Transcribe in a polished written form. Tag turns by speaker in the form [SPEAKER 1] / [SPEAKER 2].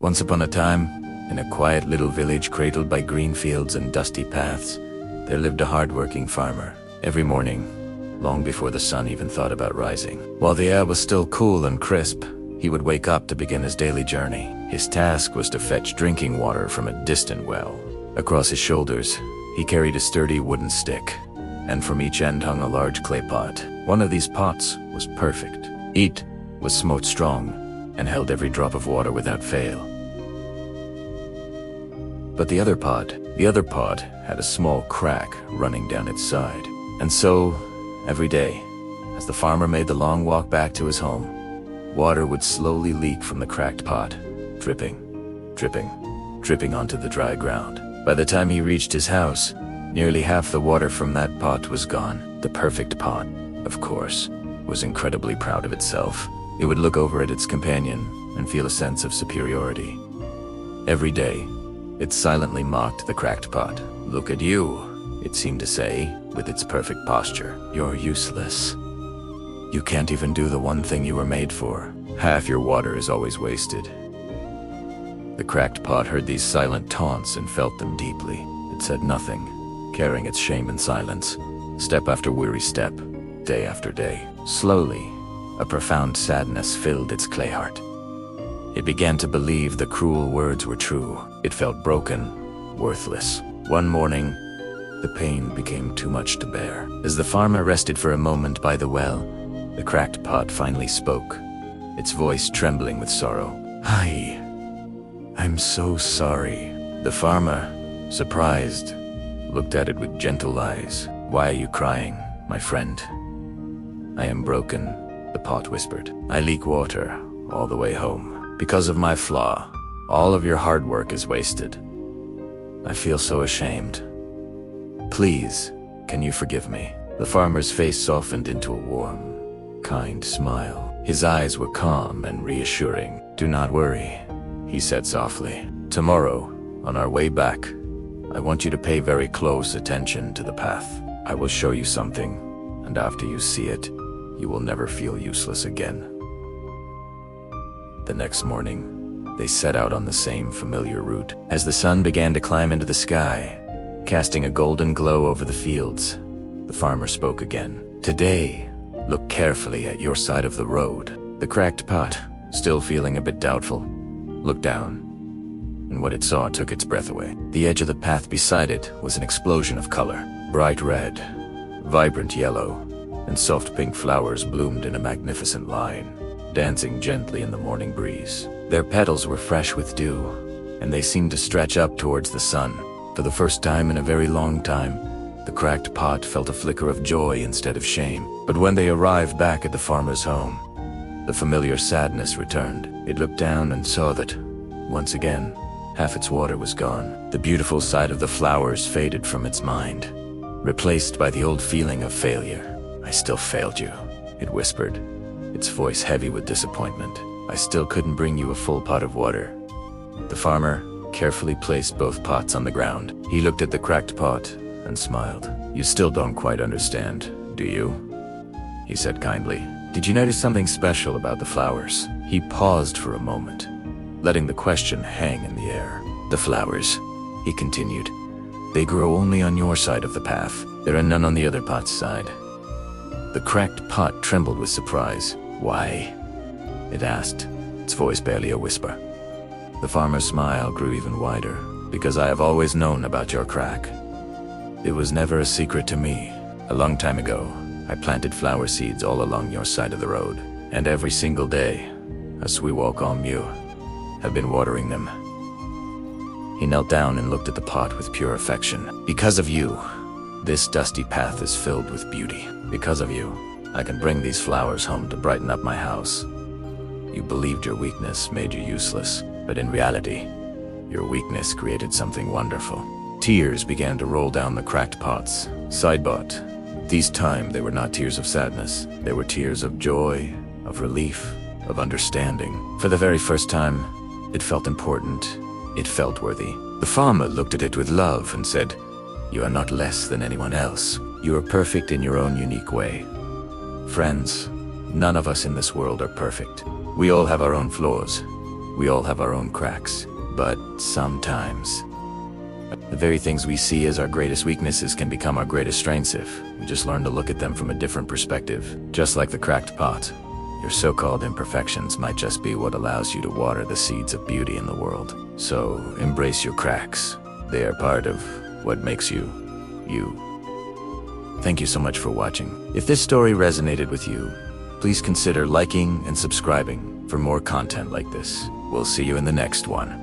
[SPEAKER 1] Once upon a time, in a quiet little village cradled by green fields and dusty paths, there lived a hard-working farmer. Every morning, long before the sun even thought about rising, while the air was still cool and crisp, he would wake up to begin his daily journey. His task was to fetch drinking water from a distant well. Across his shoulders, he carried a sturdy wooden stick, and from each end hung a large clay pot. One of these pots was perfect. It was smote strong and held every drop of water without fail. But the other pot had a small crack running down its side. And so, every day, as the farmer made the long walk back to his home, water would slowly leak from the cracked pot, dripping, dripping, dripping onto the dry ground. By the time he reached his house, nearly half the water from that pot was gone. The perfect pot, of course, was incredibly proud of itself. It would look over at its companion and feel a sense of superiority. Every day, it silently mocked the cracked pot. "Look at you," it seemed to say, with its perfect posture. "You're useless. You can't even do the one thing you were made for. Half your water is always wasted." The cracked pot heard these silent taunts and felt them deeply. It said nothing, carrying its shame in silence, step after weary step, day after day. Slowly, a profound sadness filled its clay heart. It began to believe the cruel words were true. It felt broken, worthless. One morning, the pain became too much to bear. As the farmer rested for a moment by the well, the cracked pot finally spoke, its voice trembling with sorrow. I'm so sorry." The farmer, surprised, looked at it with gentle eyes. "Why are you crying, my friend?" "I am broken," the pot whispered. "I leak water all the way home. Because of my flaw, all of your hard work is wasted. I feel so ashamed. Please, can you forgive me?" The farmer's face softened into a warm, kind smile. His eyes were calm and reassuring. "Do not worry," he said softly. "Tomorrow, on our way back, I want you to pay very close attention to the path. I will show you something, and after you see it, you will never feel useless again." The next morning, they set out on the same familiar route. As the sun began to climb into the sky, casting a golden glow over the fields, the farmer spoke again. "Today, look carefully at your side of the road." The cracked pot, still feeling a bit doubtful, looked down, and what it saw took its breath away. The edge of the path beside it was an explosion of color. Bright red, vibrant yellow, and soft pink flowers bloomed in a magnificent line, dancing gently in the morning breeze. Their petals were fresh with dew, and they seemed to stretch up towards the sun. For the first time in a very long time, the cracked pot felt a flicker of joy instead of shame. But when they arrived back at the farmer's home, the familiar sadness returned. It looked down and saw that, once again, half its water was gone. The beautiful sight of the flowers faded from its mind, replaced by the old feeling of failure. "I still failed you," it whispered, its voice heavy with disappointment. "I still couldn't bring you a full pot of water." The farmer carefully placed both pots on the ground. He looked at the cracked pot and smiled. "You still don't quite understand, do you?" he said kindly. "Did you notice something special about the flowers?" He paused for a moment, letting the question hang in the air. "The flowers," he continued, "they grow only on your side of the path. There are none on the other pot's side." The cracked pot trembled with surprise. "Why?" it asked, its voice barely a whisper. The farmer's smile grew even wider. "Because I have always known about your crack. It was never a secret to me. A long time ago, I planted flower seeds all along your side of the road, and every single day, as we walk on you, have been watering them." He knelt down and looked at the pot with pure affection. "Because of you, this dusty path is filled with beauty. Because of you, I can bring these flowers home to brighten up my house. You believed your weakness made you useless, but in reality, your weakness created something wonderful." Tears began to roll down the cracked pot's sidebot. This time they were not tears of sadness. They were tears of joy, of relief, of understanding. For the very first time, it felt important. It felt worthy. The farmer looked at it with love and said, "You are not less than anyone else. You are perfect in your own unique way. Friends, none of us in this world are perfect. We all have our own flaws, We all have our own cracks, but sometimes the very things we see as our greatest weaknesses can become our greatest strengths if we just learn to look at them from a different perspective. Just like the cracked pot, your so-called imperfections might just be what allows you to water the seeds of beauty in the world. So embrace your cracks. They are part of what makes you, you. Thank you so much for watching. If this story resonated with you, please consider liking and subscribing for more content like this. We'll see you in the next one.